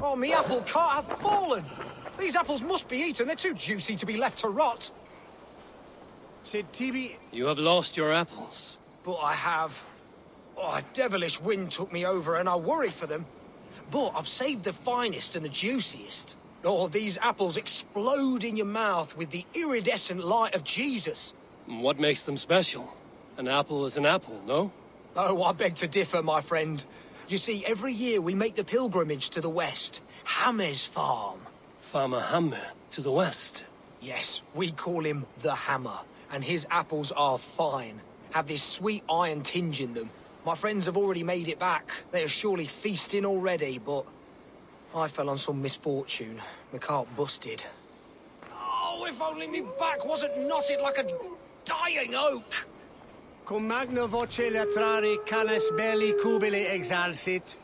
Oh, me apple cart hath fallen! These apples must be eaten, they're too juicy to be left to rot. Said Tibi... You have lost your apples. But I have. Oh, a devilish wind took me over and I worry for them. But I've saved the finest and the juiciest. Oh, these apples explode in your mouth with the iridescent light of Jesus. What makes them special? An apple is an apple, no? Oh, I beg to differ, my friend. You see, every year we make the pilgrimage to the west. Hammer's farm. Farmer Hammer to the west. Yes, we call him the Hammer. And his apples are fine. Have this sweet iron tinge in them. My friends have already made it back. They are surely feasting already, but... I fell on some misfortune. My cart busted. Oh, if only me back wasn't knotted like a dying oak! Cum magna voce latrari canes belli cubili exalsit.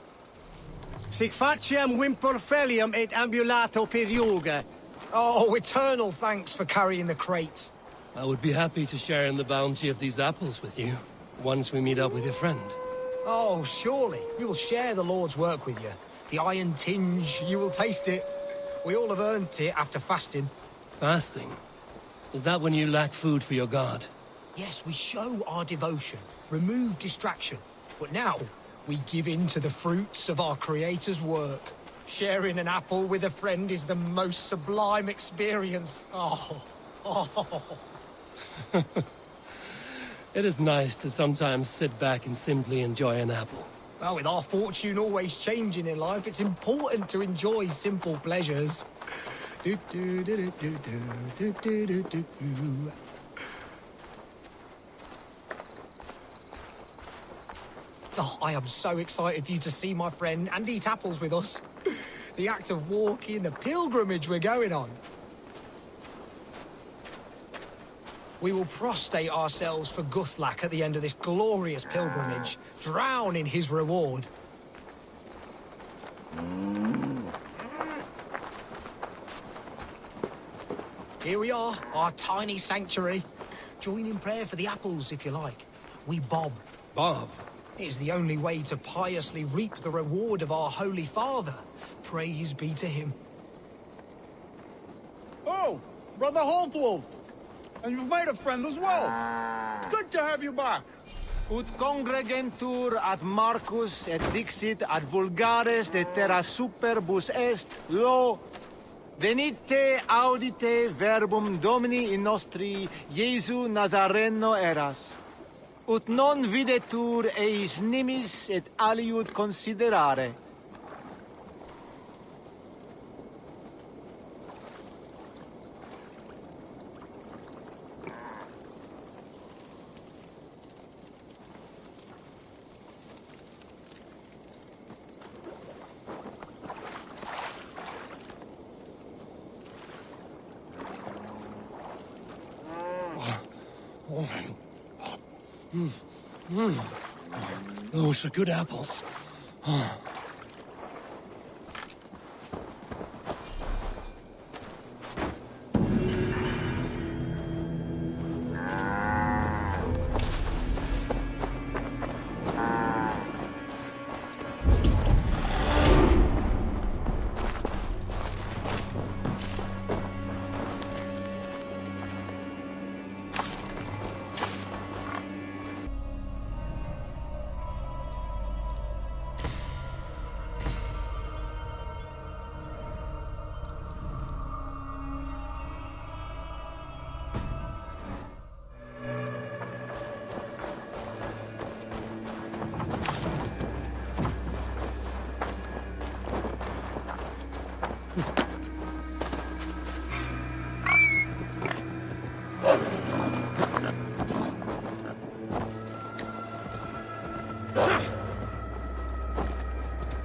Sic faciam vimperfelium et ambulato periuga. Oh, eternal thanks for carrying the crates. I would be happy to share in the bounty of these apples with you, once we meet up with your friend. Oh, surely. We will share the Lord's work with you. The iron tinge, you will taste it. We all have earned it after fasting. Fasting? Is that when you lack food for your god? Yes, we show our devotion, remove distraction. But now, we give in to the fruits of our Creator's work. Sharing an apple with a friend is the most sublime experience. Oh. It is nice to sometimes sit back and simply enjoy an apple. Well, with our fortune always changing in life, it's important to enjoy simple pleasures. Oh, I am so excited for you to see my friend and eat apples with us. The act of walking, the pilgrimage we're going on. We will prostrate ourselves for Guthlak at the end of this glorious pilgrimage, drown in his reward. Here we are, our tiny sanctuary. Join in prayer for the apples, if you like. We bob. Bob? It is the only way to piously reap the reward of our Holy Father. Praise be to him. Oh, Brother Holtwolf. And you've made a friend as well. Good to have you back. Ut congregentur ad Marcus et dixit ad vulgares de terra superbus est lo venite audite verbum Domini in nostri Iesu Nazareno eras. Ut non videtur eis nimis et aliud considerare. Those are good apples.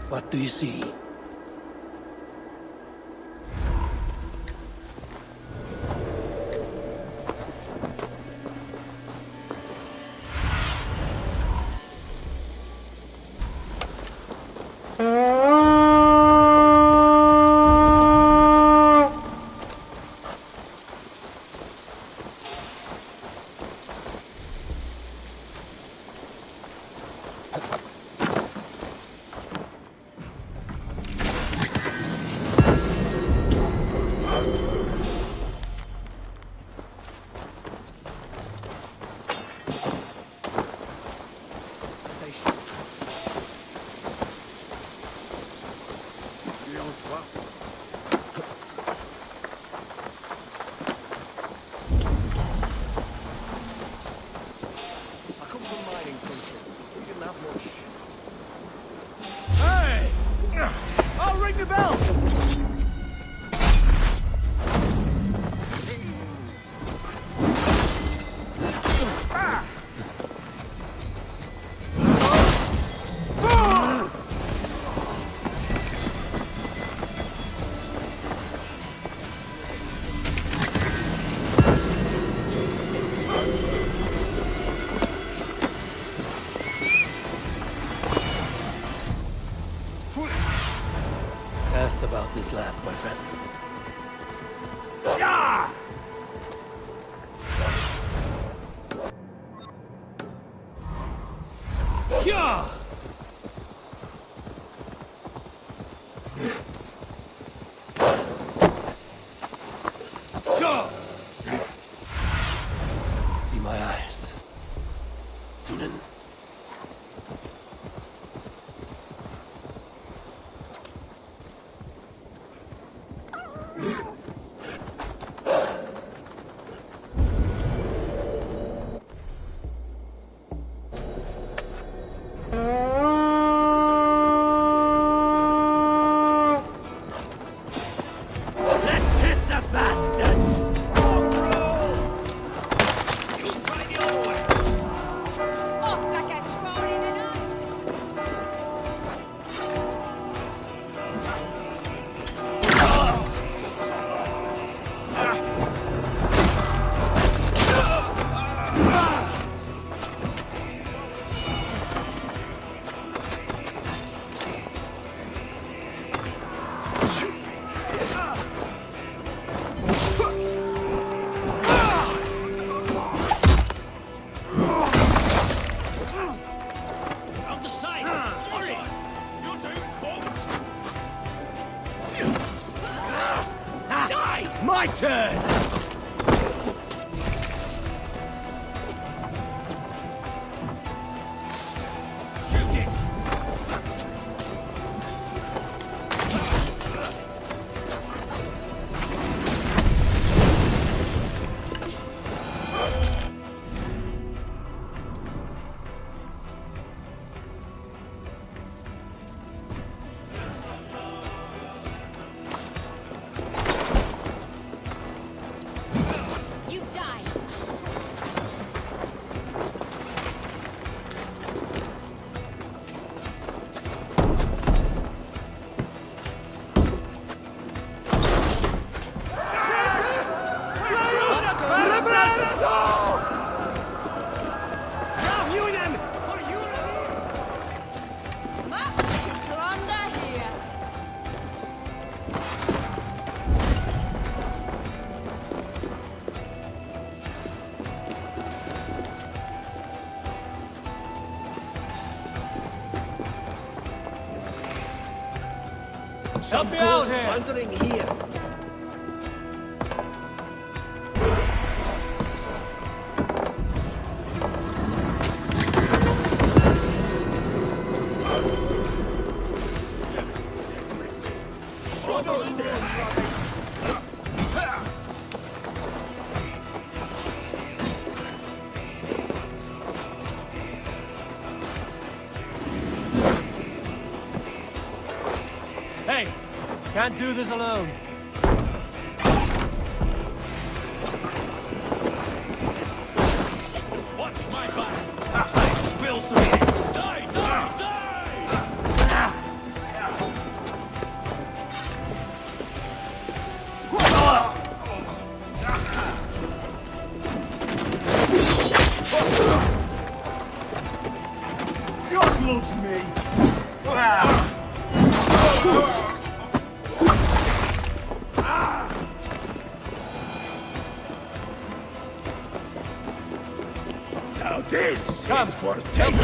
What do you see? the bell! Asked about this land, my friend. Yeah! Yeah! Be my eyes. Tune in. Let's hit the bastards! My turn! Shoot it! Help me out here! Wandering here. Hey! Can't do this alone. Watch my back! I will survive! Die! Die! Die! God loves me! Now this is for taking!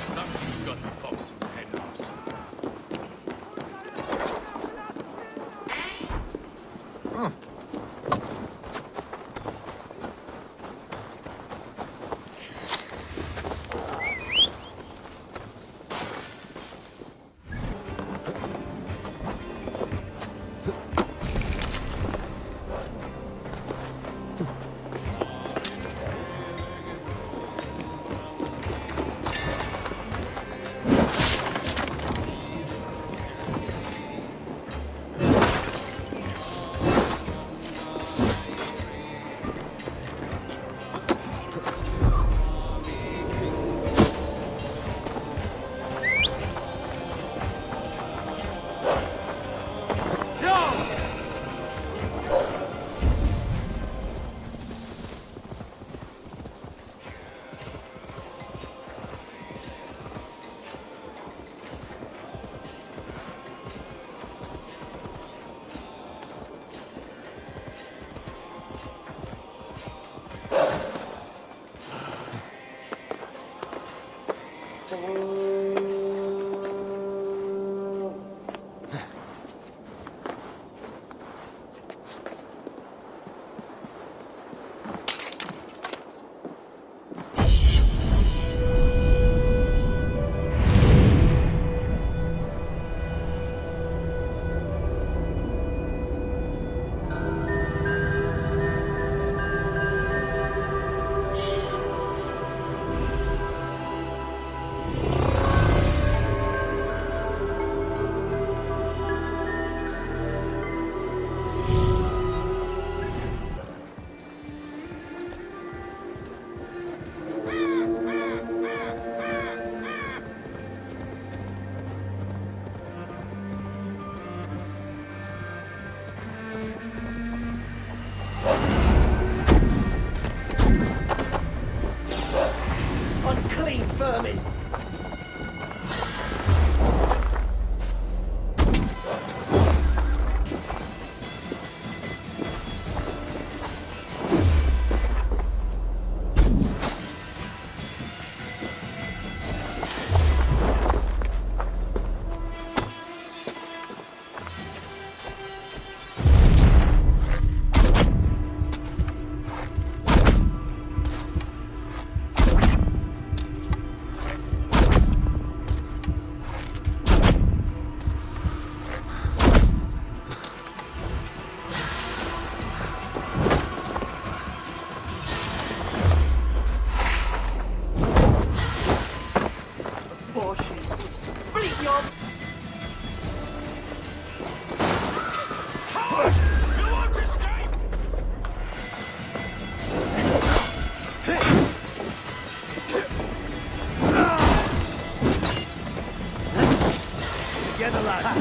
Somebody's got the fox in the henhouse.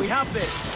have this!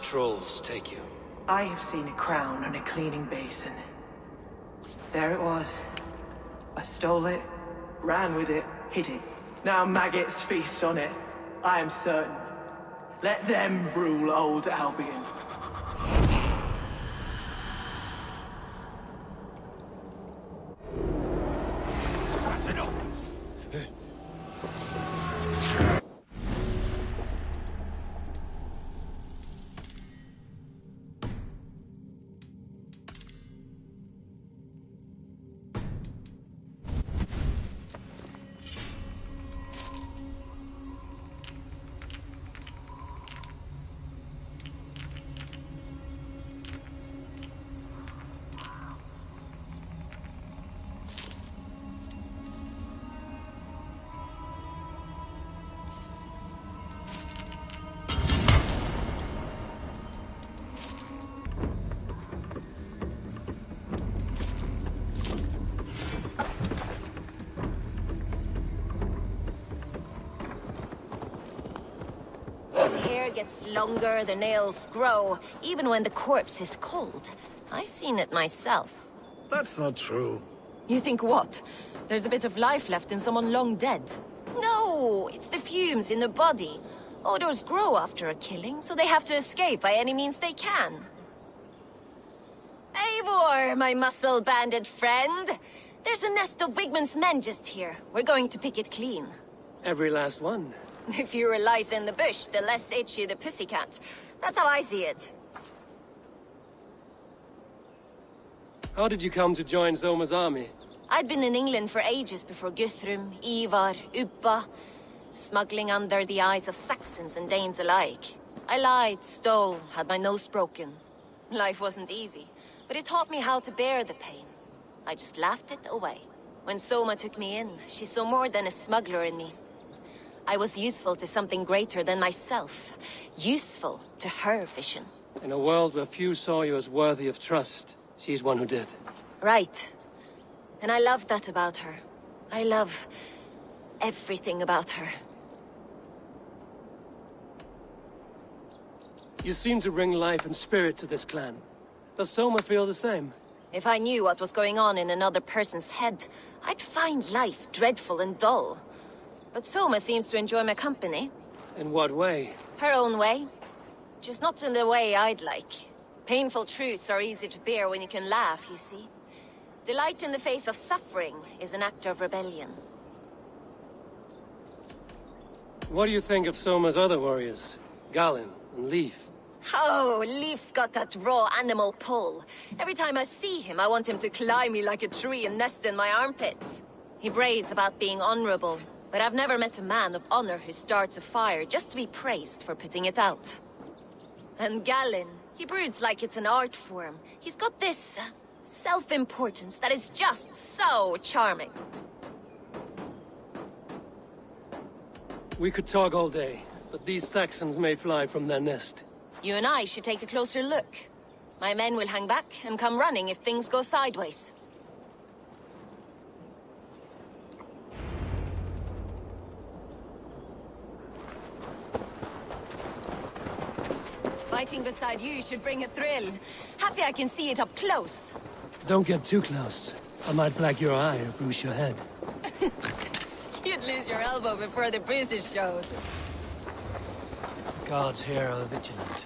Trolls take you. I have seen a crown on a cleaning basin. There it was. I stole it, ran with it, hid it. Now maggots feast on it. I am certain. Let them rule old Albion. That's enough. Gets longer, the nails grow, even when the corpse is cold. I've seen it myself. That's not true. You think what? There's a bit of life left in someone long dead? No, it's the fumes in the body. Odors grow after a killing, so they have to escape by any means they can. Eivor, my muscle-banded friend! There's a nest of Wigmund's men just here. We're going to pick it clean. Every last one. The fewer lice in the bush, the less itchy the pussycat. That's how I see it. How did you come to join Zoma's army? I'd been in England for ages before Guthrum, Eivor, Ubba, smuggling under the eyes of Saxons and Danes alike. I lied, stole, had my nose broken. Life wasn't easy, but it taught me how to bear the pain. I just laughed it away. When Soma took me in, she saw more than a smuggler in me. I was useful to something greater than myself. Useful to her vision. In a world where few saw you as worthy of trust, she's one who did. Right. And I love that about her. I love everything about her. You seem to bring life and spirit to this clan. Does Soma feel the same? If I knew what was going on in another person's head, I'd find life dreadful and dull. But Soma seems to enjoy my company. In what way? Her own way. Just not in the way I'd like. Painful truths are easy to bear when you can laugh, you see. Delight in the face of suffering is an act of rebellion. What do you think of Soma's other warriors? Galinn and Leif? Oh, Leif's got that raw animal pull. Every time I see him, I want him to climb me like a tree and nest in my armpits. He brays about being honorable. But I've never met a man of honor who starts a fire just to be praised for putting it out. And Galinn, he broods like it's an art form. He's got this self-importance that is just so charming. We could talk all day, but these Saxons may fly from their nest. You and I should take a closer look. My men will hang back and come running if things go sideways. Fighting beside you should bring a thrill. Happy I can see it up close. Don't get too close. I might black your eye or bruise your head. You'd lose your elbow before the bruises showed. The gods here are vigilant.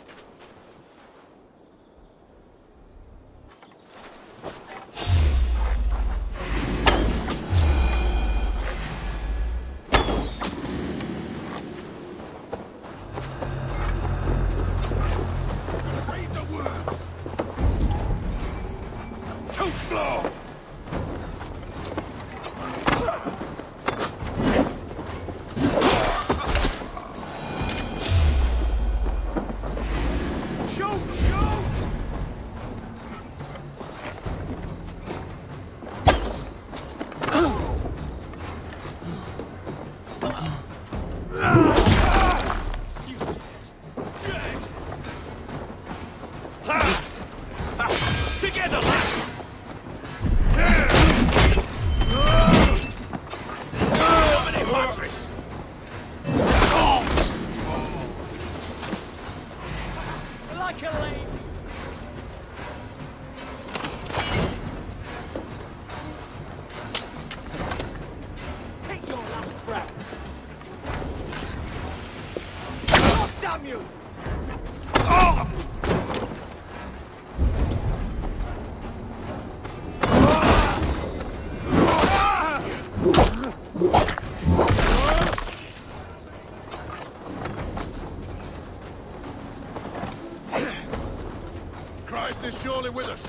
Christ is surely with us.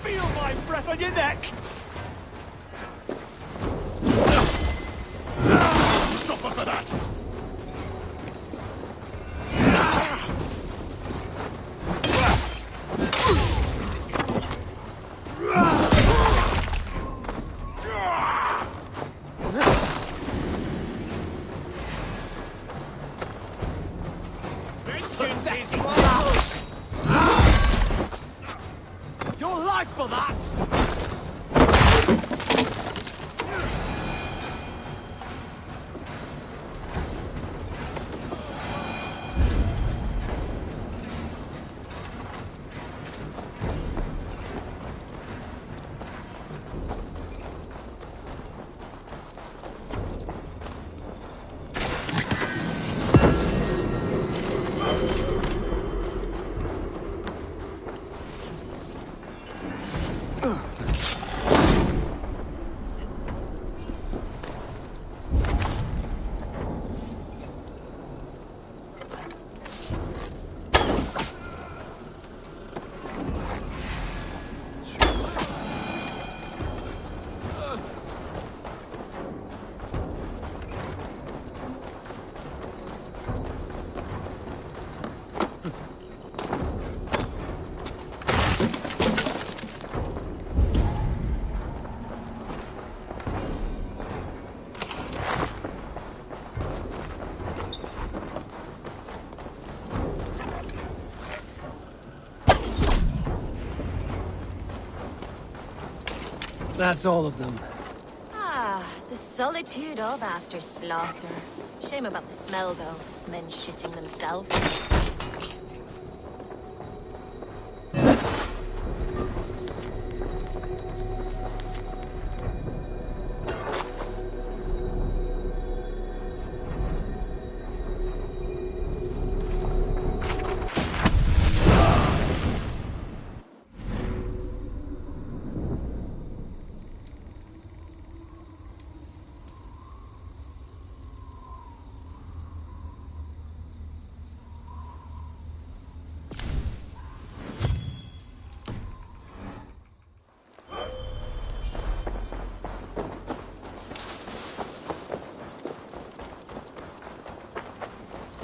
Feel my breath on your neck! Suffer for that! Vengeance is mine! Your life for that! That's all of them. Ah, the solitude of after slaughter. Shame about the smell, though. Men shitting themselves.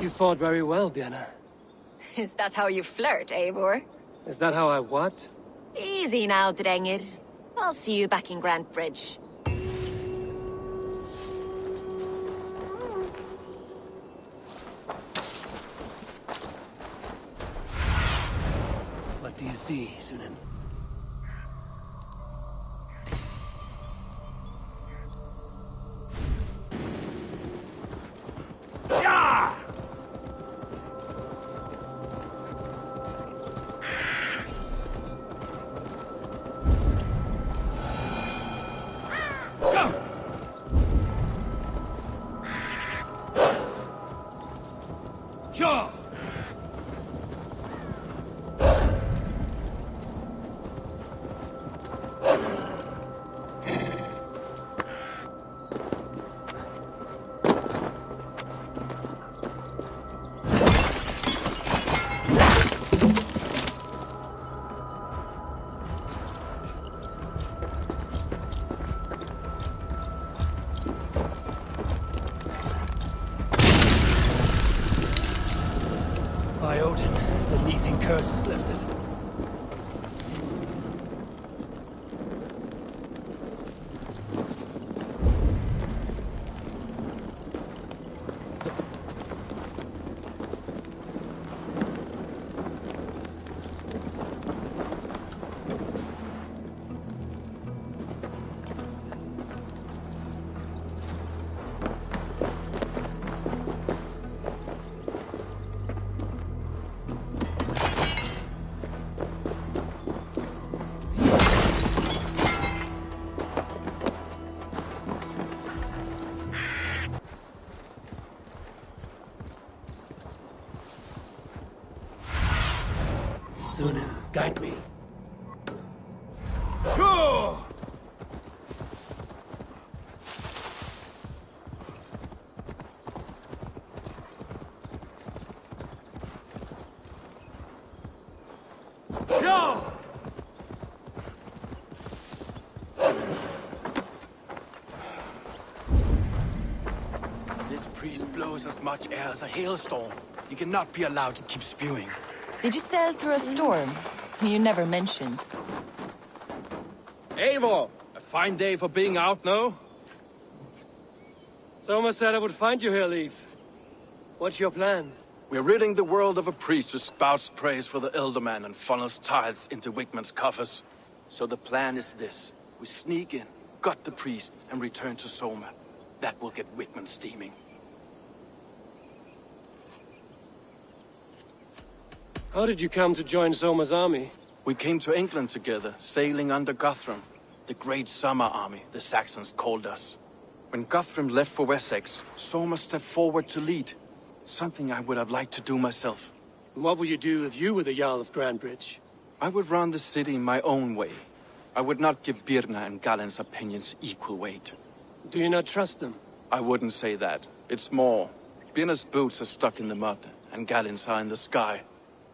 You fought very well, Björn. Is that how you flirt, Eivor? Is that how I what? Easy now, Drengir. I'll see you back in Grand Bridge. What do you see, Sunan? By Odin, the Neathing curse is lifted. Sunan, guide me. This priest blows as much air as a hailstorm. You cannot be allowed to keep spewing. Did you sail through a storm? You never mentioned. Eivor! A fine day for being out, no? Soma said I would find you here, Leif. What's your plan? We're ridding the world of a priest who spouts praise for the Elderman and funnels tithes into Wigman's coffers. So the plan is this. We sneak in, gut the priest, and return to Soma. That will get Wigman steaming. How did you come to join Soma's army? We came to England together, sailing under Guthrum. The great summer army, the Saxons called us. When Guthrum left for Wessex, Soma stepped forward to lead. Something I would have liked to do myself. And what would you do if you were the Jarl of Grandbridge? I would run the city my own way. I would not give Birna and Galen's opinions equal weight. Do you not trust them? I wouldn't say that. It's more. Birna's boots are stuck in the mud, and Galen's are in the sky.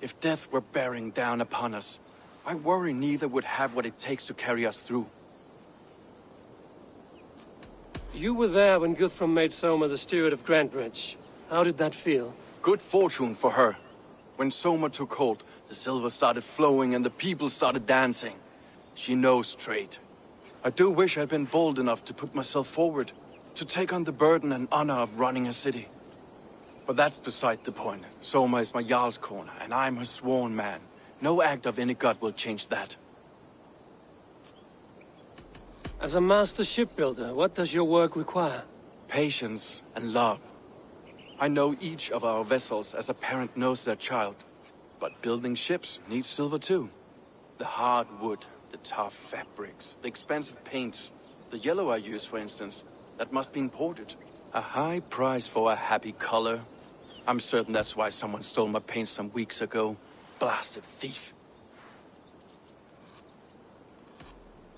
If death were bearing down upon us, I worry neither would have what it takes to carry us through. You were there when Guthrum made Soma the steward of Grandbridge. How did that feel? Good fortune for her. When Soma took hold, the silver started flowing and the people started dancing. She knows trade. I do wish I'd been bold enough to put myself forward, to take on the burden and honor of running a city. But that's beside the point. Soma is my Jarl's corner, and I'm her sworn man. No act of any god will change that. As a master shipbuilder, what does your work require? Patience and love. I know each of our vessels as a parent knows their child. But building ships needs silver too. The hard wood, the tough fabrics, the expensive paints. The yellow I use, for instance, that must be imported. A high price for a happy color. I'm certain that's why someone stole my paint some weeks ago. Blasted thief.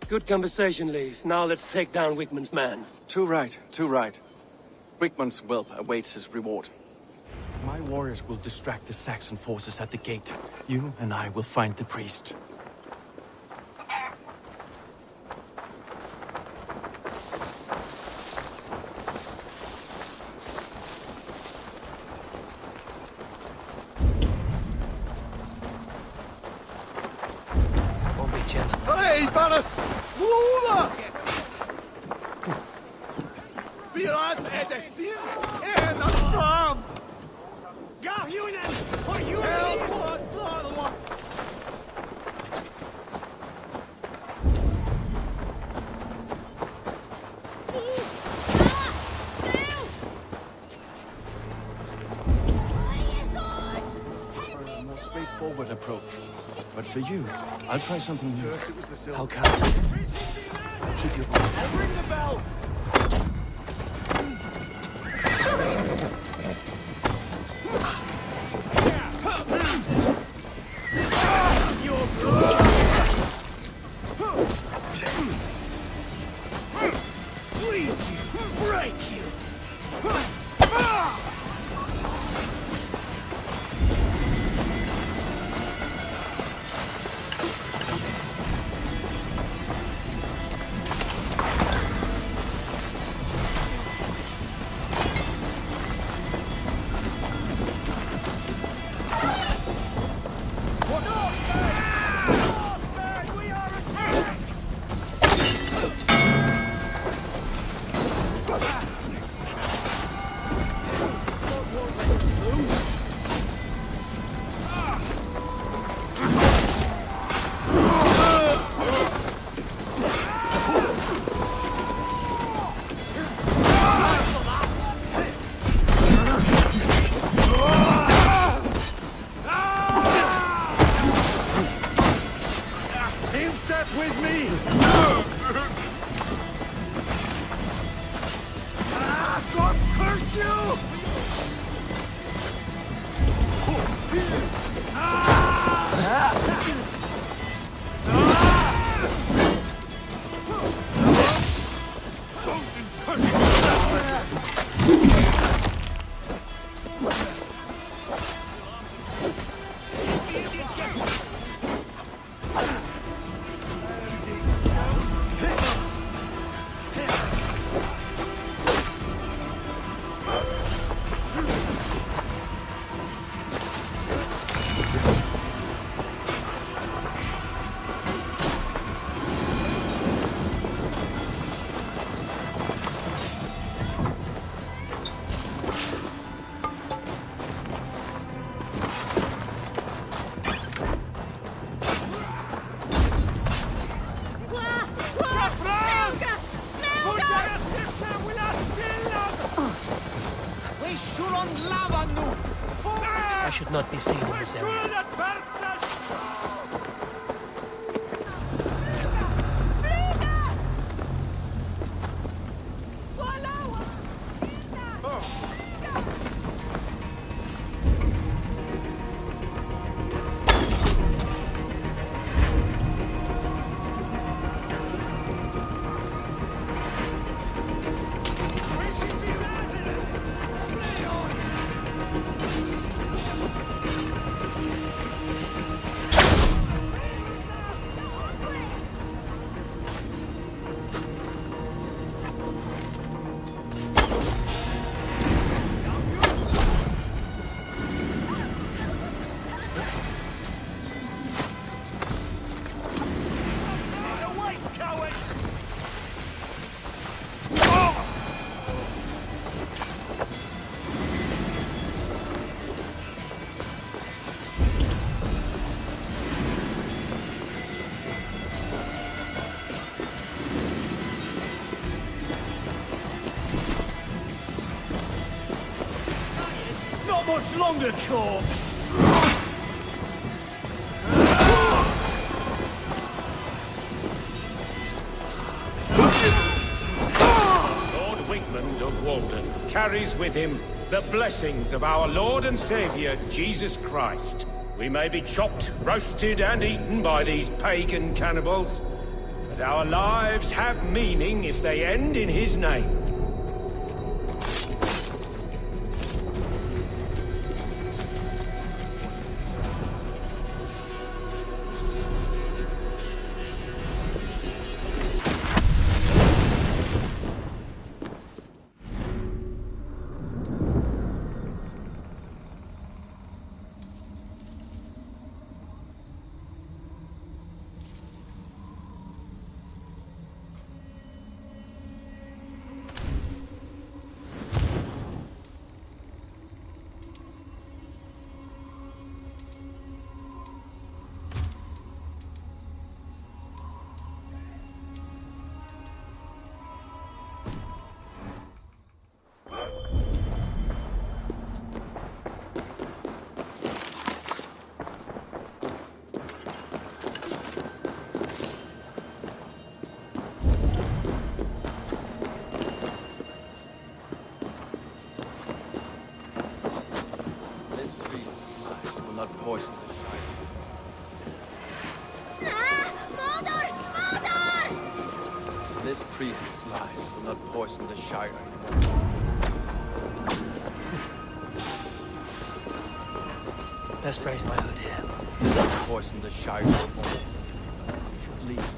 Good conversation, Leif. Now let's take down Wigman's man. Too right, too right. Wigman's whelp awaits his reward. My warriors will distract the Saxon forces at the gate. You and I will find the priest. Won't be, gents. Hey, Paris! Woo! Was er det stil? En av fram! Garhunen! For you! A more straightforward approach. But for you, I'll try something new. First it was the silver. How come? Keep your voice down. Ring the bell! Bleed you! Break you! In step with me! God curse you! I should not be seen in this area. Not much longer, corpse! Lord Wigmund of Walden carries with him the blessings of our Lord and Savior, Jesus Christ. We may be chopped, roasted, and eaten by these pagan cannibals, but our lives have meaning if they end in his name. His lies will not poison the Shire anymore. Best raise my hood here. Poison the Shire anymore. You should leave.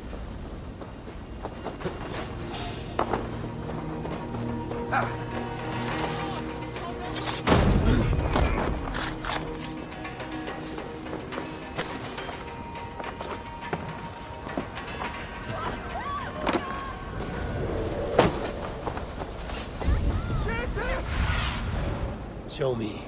Show me.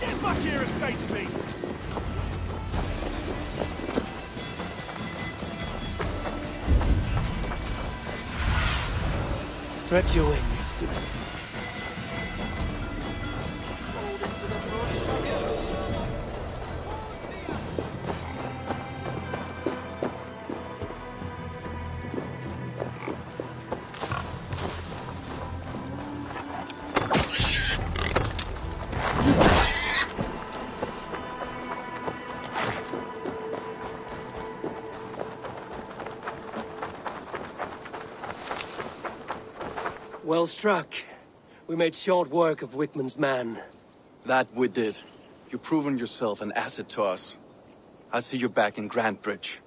Get back here and face me! Stretch your wings. Well struck. We made short work of Wickman's man. That we did. You've proven yourself an asset to us. I'll see you back in Grantbridge.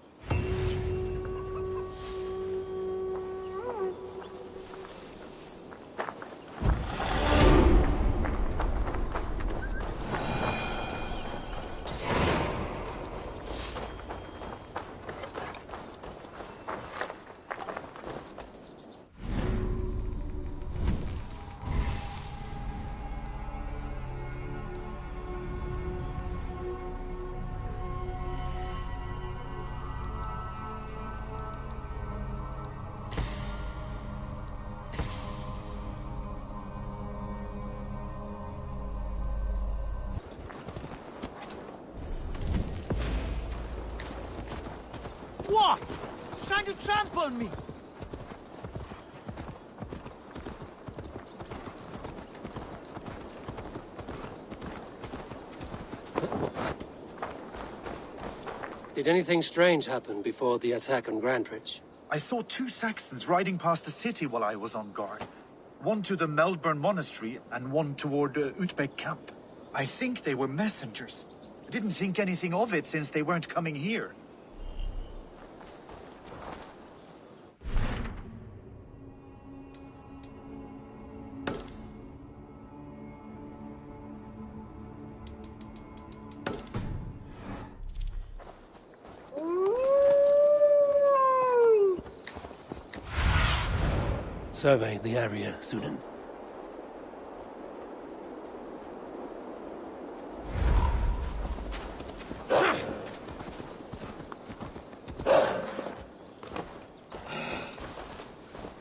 What? Trying to trample me? Did anything strange happen before the attack on Grantridge? I saw two Saxons riding past the city while I was on guard. One to the Melbourne Monastery and one toward Utbeck camp. I think they were messengers. I didn't think anything of it since they weren't coming here. Survey the area, Sunan.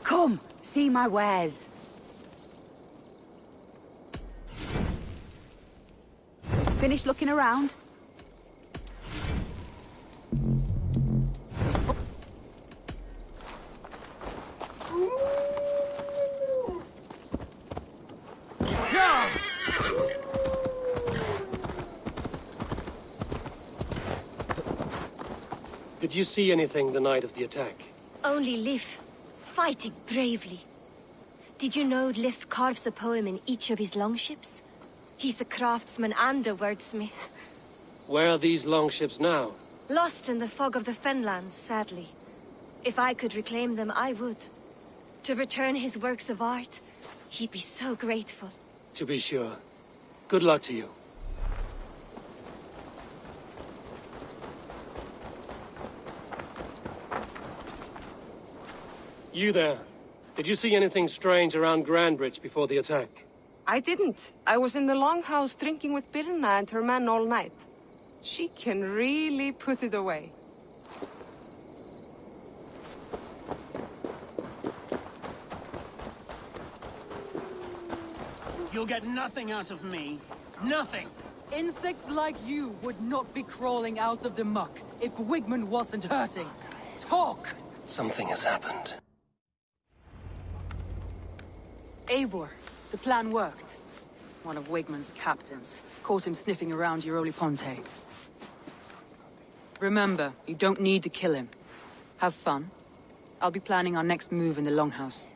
Come, see my wares. Finished looking around? Did you see anything the night of the attack? Only Lif, fighting bravely. Did you know Lif carves a poem in each of his longships? He's a craftsman and a wordsmith. Where are these longships now? Lost in the fog of the Fenlands, sadly. If I could reclaim them, I would. To return his works of art, he'd be so grateful. To be sure. Good luck to you. You there. Did you see anything strange around Grantbridge before the attack? I didn't. I was in the longhouse drinking with Birna and her men all night. She can really put it away. You'll get nothing out of me. Nothing. Insects like you would not be crawling out of the muck if Wigmund wasn't hurting. Talk! Something has happened. Eivor, the plan worked. One of Wigmund's captains caught him sniffing around Euroli Ponte. Remember, you don't need to kill him. Have fun. I'll be planning our next move in the Longhouse.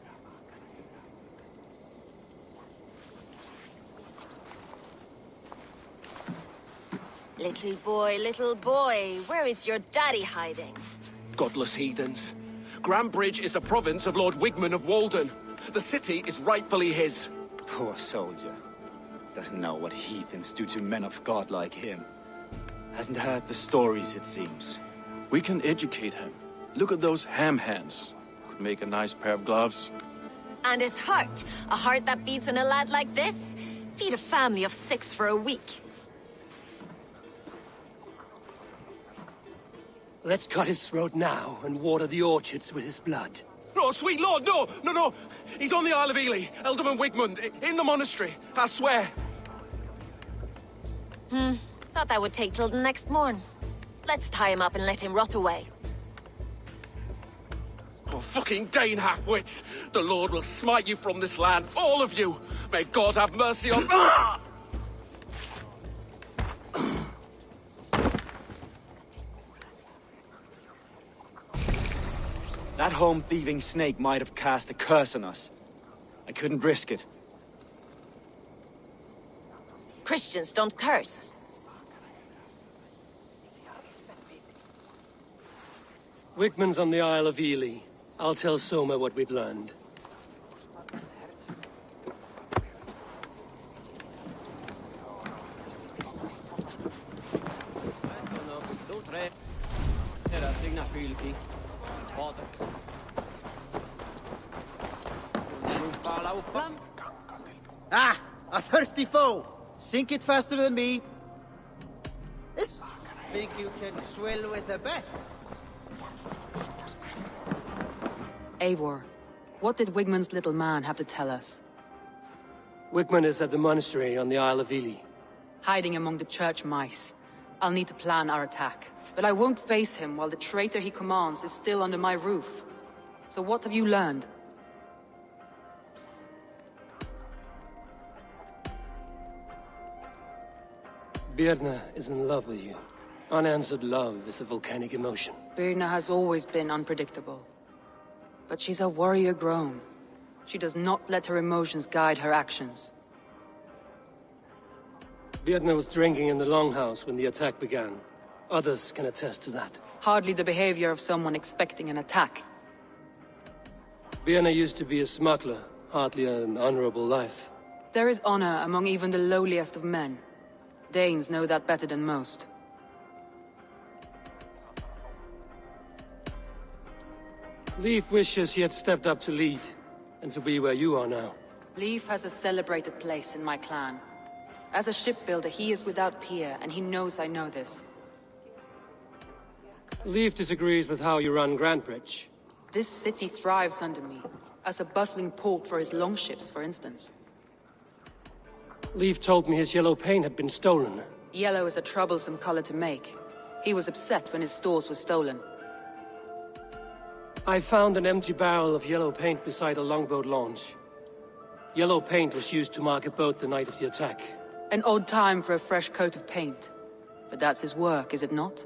Little boy, where is your daddy hiding? Godless heathens. Grambridge is a province of Lord Wigmund of Walden. The city is rightfully his. Poor soldier. Doesn't know what heathens do to men of God like him. Hasn't heard the stories, it seems. We can educate him. Look at those ham hands. Could make a nice pair of gloves. And his heart. A heart that beats in a lad like this? Feed a family of 6 for a week. Let's cut his throat now and water the orchards with his blood. No, sweet lord, no! No! He's on the Isle of Ely, Ealdorman Wigmund, in the monastery, I swear. Thought that would take till the next morn. Let's tie him up and let him rot away. Oh, fucking Dane half-wits! The Lord will smite you from this land, all of you! May God have mercy on... That home-thieving snake might have cast a curse on us. I couldn't risk it. Christians don't curse. Wigmund's on the Isle of Ely. I'll tell Soma what we've learned. Ah! A thirsty foe! Sink it faster than me. Think you can swill with the best? Eivor, what did Wigmund's little man have to tell us? Wigmund is at the monastery on the Isle of Ely. Hiding among the church mice. I'll need to plan our attack. But I won't face him while the traitor he commands is still under my roof. So what have you learned? Birna is in love with you. Unanswered love is a volcanic emotion. Birna has always been unpredictable. But she's a warrior grown. She does not let her emotions guide her actions. Birna was drinking in the Longhouse when the attack began. Others can attest to that. Hardly the behavior of someone expecting an attack. Birna used to be a smuggler, hardly an honorable life. There is honor among even the lowliest of men. Danes know that better than most. Leif wishes he had stepped up to lead, and to be where you are now. Leif has a celebrated place in my clan. As a shipbuilder, he is without peer, and he knows I know this. Leif disagrees with how you run Grandbridge. This city thrives under me, as a bustling port for his longships, for instance. Leif told me his yellow paint had been stolen. Yellow is a troublesome color to make. He was upset when his stores were stolen. I found an empty barrel of yellow paint beside a longboat launch. Yellow paint was used to mark a boat the night of the attack. An odd time for a fresh coat of paint. But that's his work, is it not?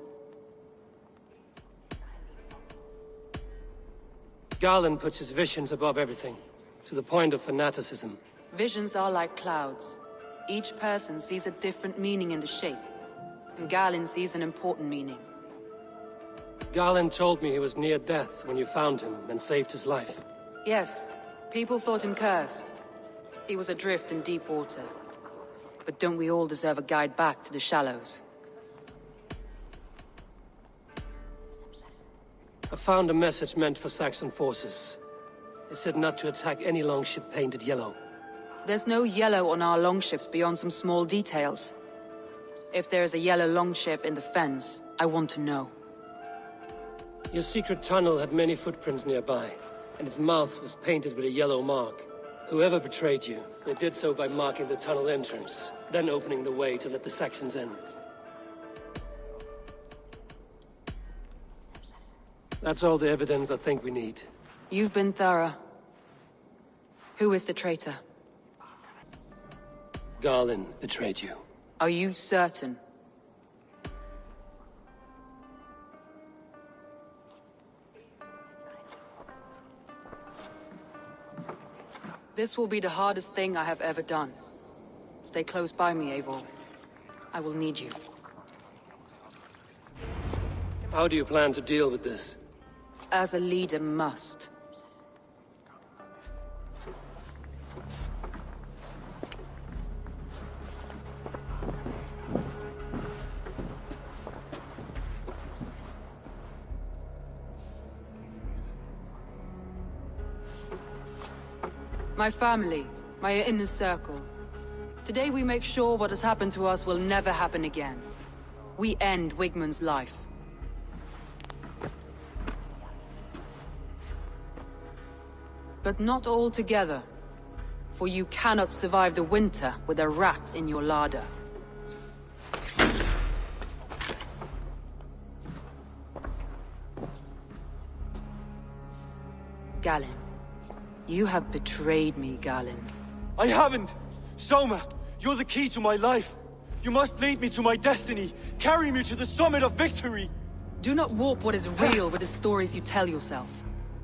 Garland puts his visions above everything, to the point of fanaticism. Visions are like clouds. Each person sees a different meaning in the shape, and Garland sees an important meaning. Garland told me he was near death when you found him and saved his life. Yes, people thought him cursed. He was adrift in deep water. But don't we all deserve a guide back to the shallows? I found a message meant for Saxon forces. It said not to attack any longship painted yellow. There's no yellow on our longships beyond some small details. If there's a yellow longship in the fens, I want to know. Your secret tunnel had many footprints nearby, and its mouth was painted with a yellow mark. Whoever betrayed you, they did so by marking the tunnel entrance. then opening the way to let the Saxons in. That's all the evidence I think we need. You've been thorough. Who is the traitor? Garlin betrayed you. Are you certain? This will be the hardest thing I have ever done. Stay close by me, Eivor. I will need you. How do you plan to deal with this? As a leader must. My family, my inner circle. Today we make sure what has happened to us will never happen again. We end Wigmund's life. But not all together. For you cannot survive the winter with a rat in your larder. Galinn. You have betrayed me, Galinn. I haven't! Soma, you're the key to my life. You must lead me to my destiny. Carry me to the summit of victory. Do not warp what is real with the stories you tell yourself.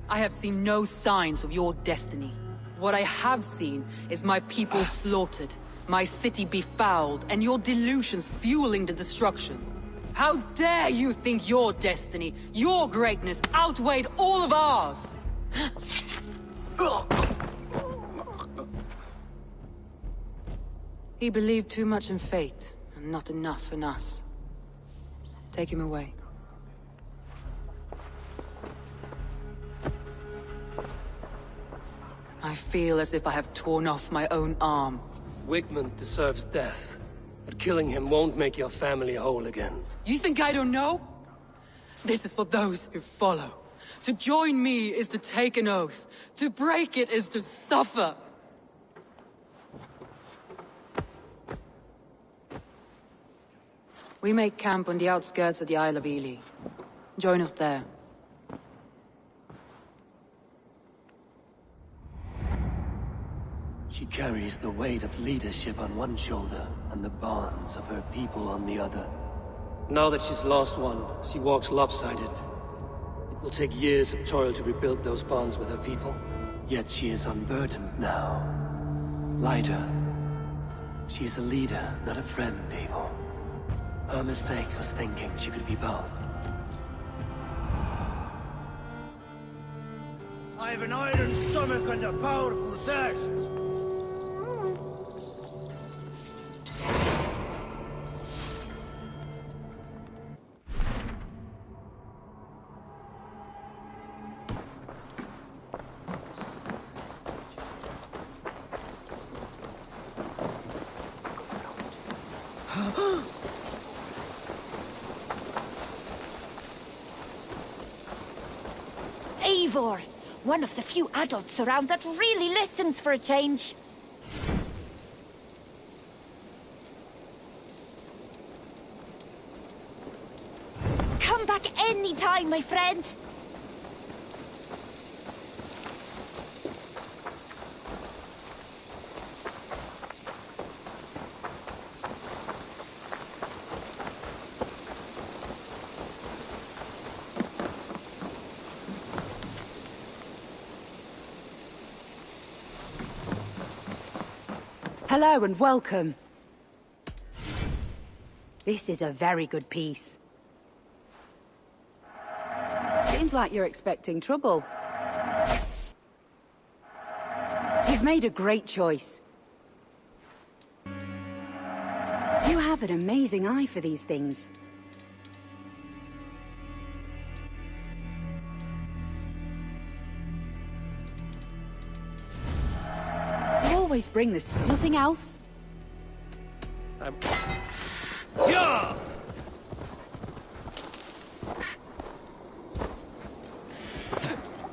I have seen no signs of your destiny. What I have seen is my people slaughtered, my city befouled, and your delusions fueling the destruction. How dare you think your destiny, your greatness, outweighed all of ours? He believed too much in fate, and not enough in us. Take him away. I feel as if I have torn off my own arm. Wigmund deserves death, but killing him won't make your family whole again. You think I don't know? This is for those who follow. To join me is to take an oath. To break it is to suffer. We make camp on the outskirts of the Isle of Ely. Join us there. She carries the weight of leadership on one shoulder and the bonds of her people on the other. Now that she's lost one, she walks lopsided. It will take years of toil to rebuild those bonds with her people. Yet she is unburdened now. Lighter. She is a leader, not a friend, Eivor. Her mistake was thinking she could be both. I have an iron stomach and a powerful thirst. Eivor! One of the few adults around that really listens for a change. Come back anytime, my friend! Hello and welcome. This is a very good piece. Seems like you're expecting trouble. You've made a great choice. You have an amazing eye for these things. Always bring this. Nothing else? Yeah!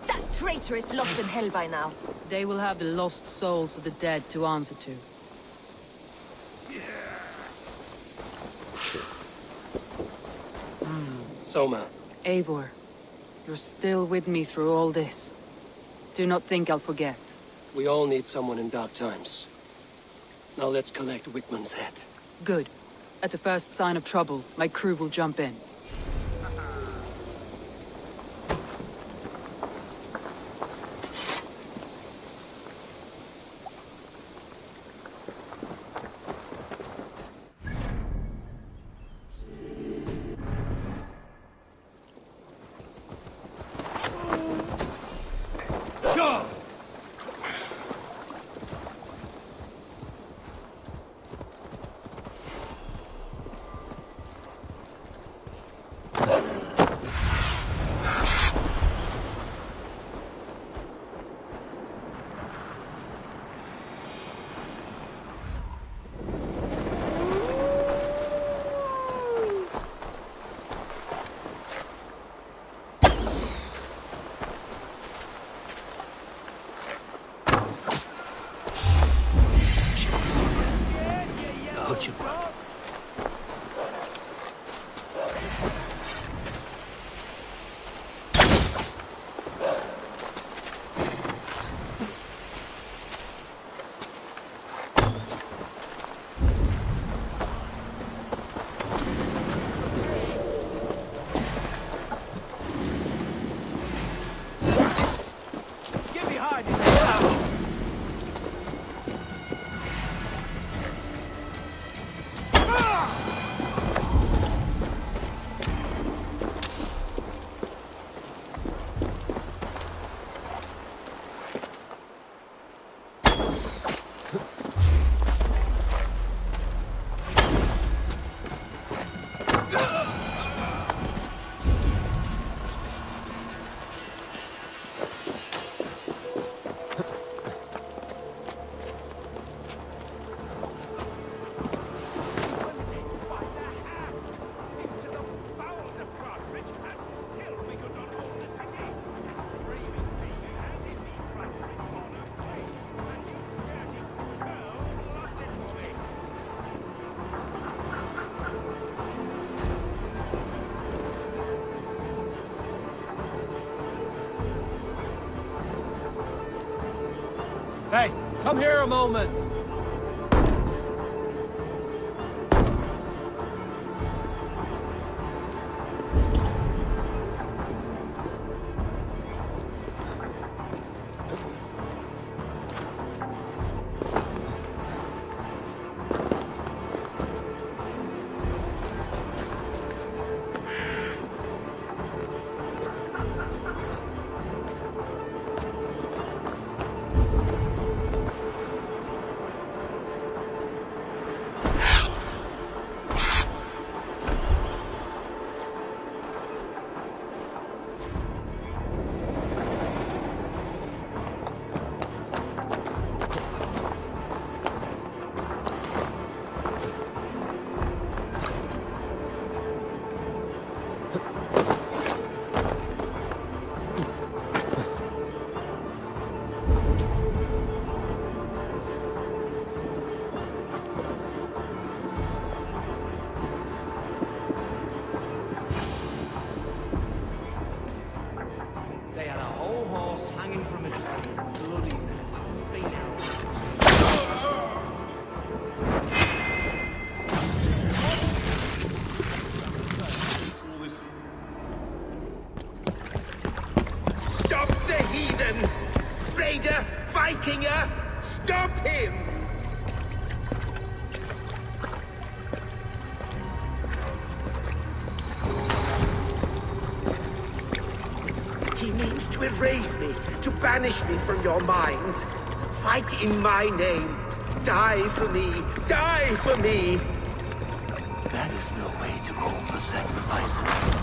That traitor is lost in hell by now. They will have the lost souls of the dead to answer to. Yeah. Soma. Eivor, you're still with me through all this. Do not think I'll forget. We all need someone in dark times. Now let's collect Wickman's head. Good. At the first sign of trouble, my crew will jump in. Hey, come here a moment! Vikinger! Stop him! He means to erase me, to banish me from your minds. Fight in my name. Die for me. Die for me. That is no way to call for sacrifices.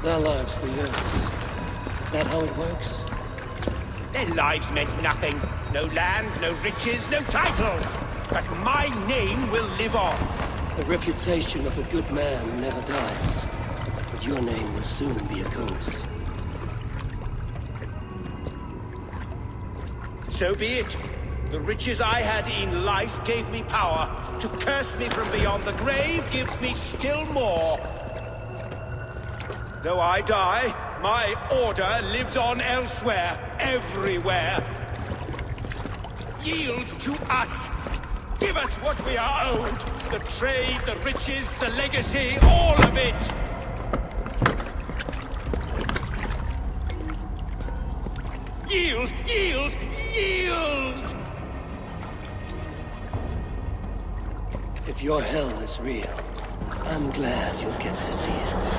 Their lives for yours. Is that how it works? Their lives meant nothing. No land, no riches, no titles. But my name will live on. The reputation of a good man never dies. But your name will soon be a curse. So be it. The riches I had in life gave me power. To curse me from beyond the grave gives me still more. Though I die, my order lives on elsewhere, everywhere. Yield to us. Give us what we are owed. The trade, the riches, the legacy, all of it. Yield! Yield! Yield! If your hell is real, I'm glad you'll get to see it.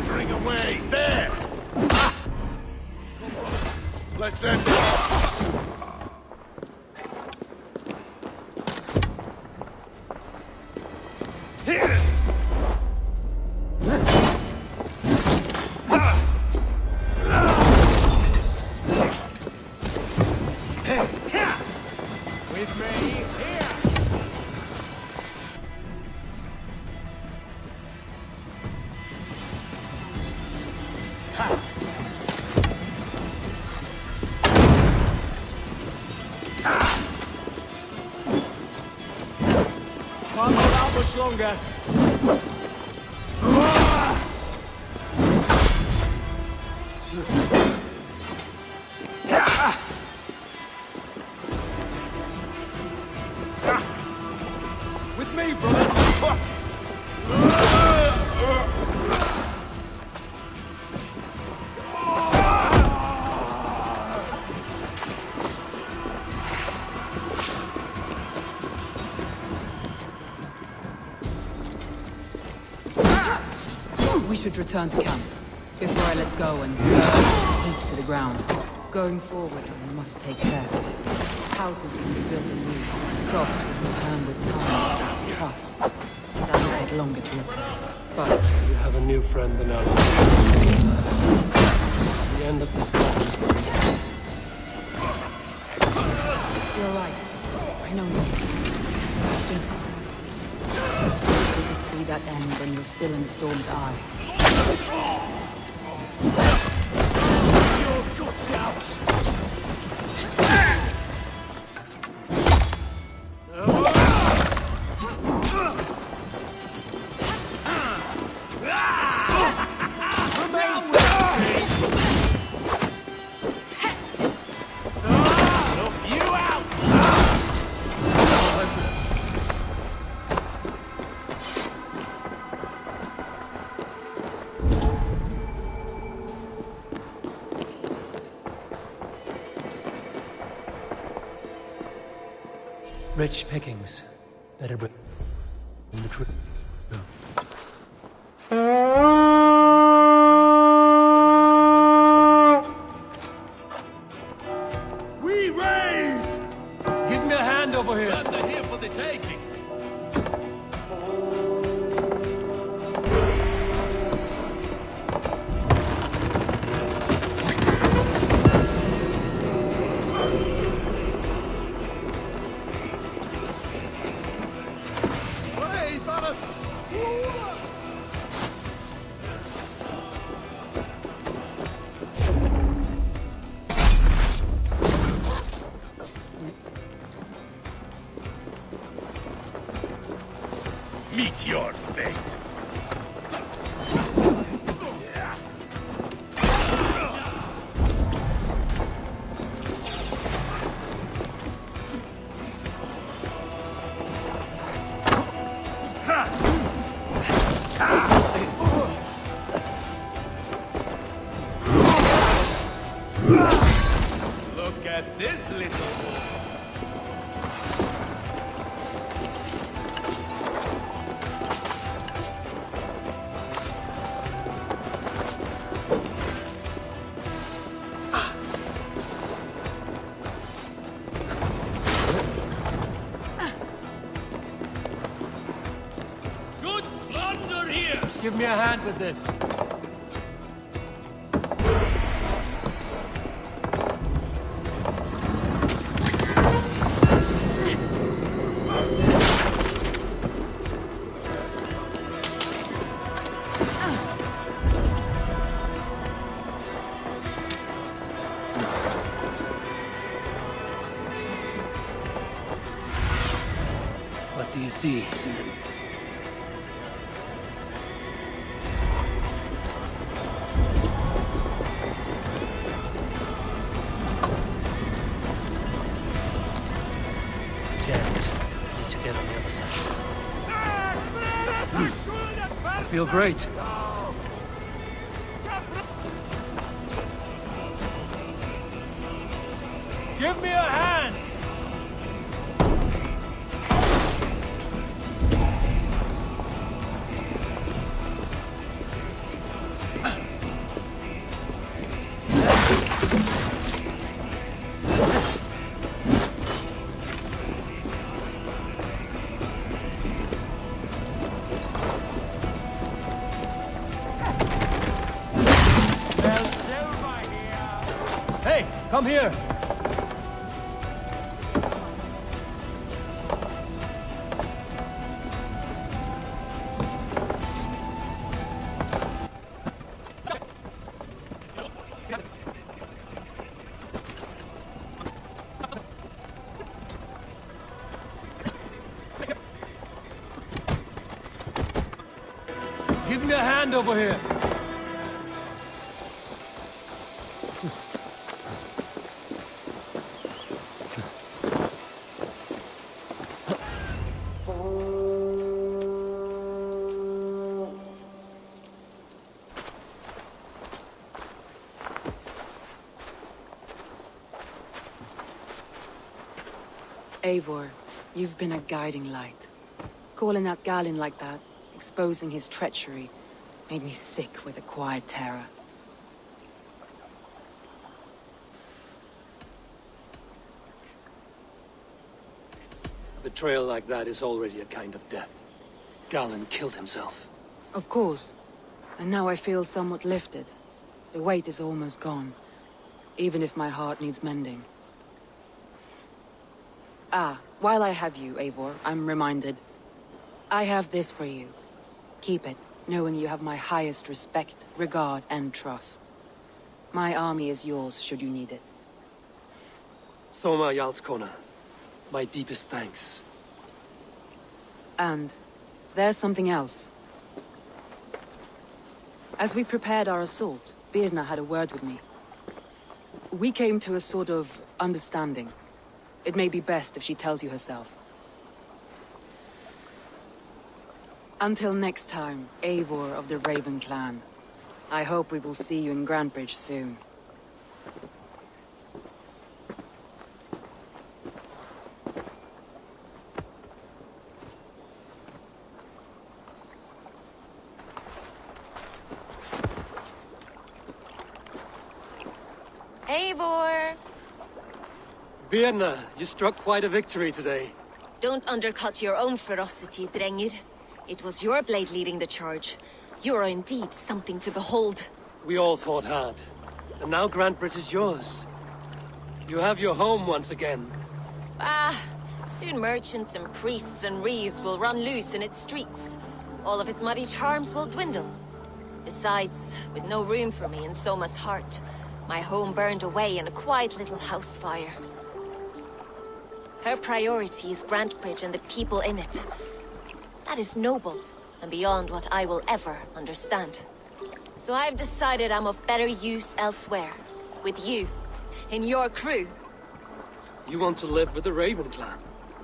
Bring away! There! Ah. Let's end it! Can't hold out much longer. With me, brother. We should return to camp, before I let go and burn this heap to the ground. Going forward, I must take care. Houses can be built anew. Crops will return with time. Trust. That'll take longer to repair. But You have a new friend than others. The end of the storm is not in sight. you're right. I know you. It's just... It's difficult to see that end when you're still in the storm's eye. Your guts out! Rich pickings. Better bring the crew. We raid! Give me a hand over here. But they're here for the taking. Meet your fate. Look at this little boy. Good plunder here! Give me a hand with this. sea, isn't it? Can't. Need to get on the other side. I feel great. Give me a hand! Hey, come here! Give me a hand over here! Eivor, you've been a guiding light. Calling out Galinn like that, exposing his treachery, made me sick with a quiet terror. A betrayal like that is already a kind of death. Galinn killed himself. Of course. And now I feel somewhat lifted. The weight is almost gone. Even if my heart needs mending. Ah, while I have you, Eivor, I'm reminded. I have this for you. Keep it, knowing you have my highest respect, regard, and trust. My army is yours, should you need it. Soma Jarlskona, my deepest thanks. And there's something else. As we prepared our assault, Birna had a word with me. We came to a sort of understanding. It may be best if she tells you herself. Until next time, Eivor of the Raven Clan. I hope we will see you in Grantebridge soon. Eivor! Birna, you struck quite a victory today. Don't undercut your own ferocity, Drengir. It was your blade leading the charge. You are indeed something to behold. We all fought hard. And now Grantebridge is yours. You have your home once again. Ah, soon merchants and priests and reeves will run loose in its streets. All of its muddy charms will dwindle. Besides, with no room for me in Soma's heart, my home burned away in a quiet little house fire. Her priority is Grantebridge and the people in it. That is noble, and beyond what I will ever understand. So I've decided I'm of better use elsewhere. With you. In your crew. You want to live with the Raven Clan?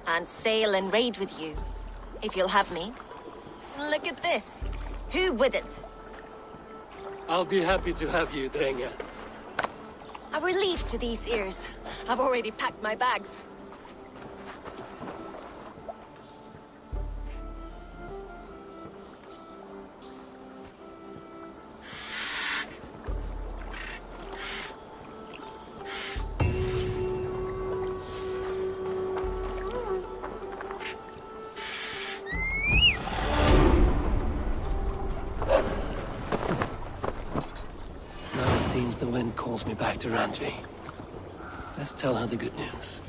And sail and raid with you. If you'll have me. Look at this. Who wouldn't? I'll be happy to have you, Drengir. A relief to these ears. I've already packed my bags. Now it seems the wind calls me back to Randvi. Let's tell her the good news.